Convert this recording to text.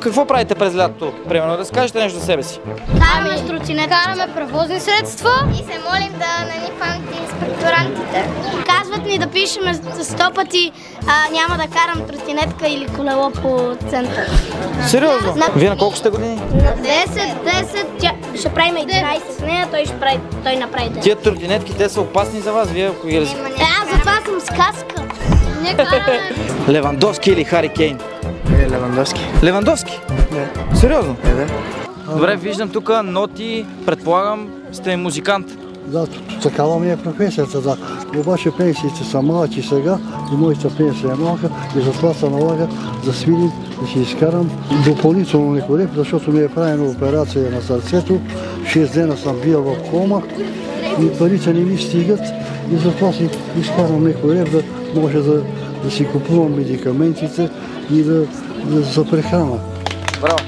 Какво правите през лятото? Примерно да скажете нещо за себе си. Караме с тротинет, караме превозни средства и се молим да не ни хванат инспекторантите. Казват ни да пишем 100 пъти, няма да карам тротинетка или колело по център. Сериозно? Вие на колко сте години? На 10, ще правим 11 с нея, той направи 10. Тия тротинетки, те са опасни за вас, вие ако ги разискате. Аз затова съм с каска. Не караме. Левандовски или Хари Кейн? Левандовски. Левандовски? Да. Сериозно? Да. Добре, виждам тук ноти, предполагам сте музикант. Да, такава ми е професията, да. Обаче пенсиите са малки сега и моята пенсия е малка и затова се налага да свирим, да си изкарам допълнително някой лев, защото ми е правена операция на сърцето. 6 дена съм бил в кома и парите не ми стигат и затова си изкарам някой лев, да може да си купувам медикаментите и да за прехрана. Браво!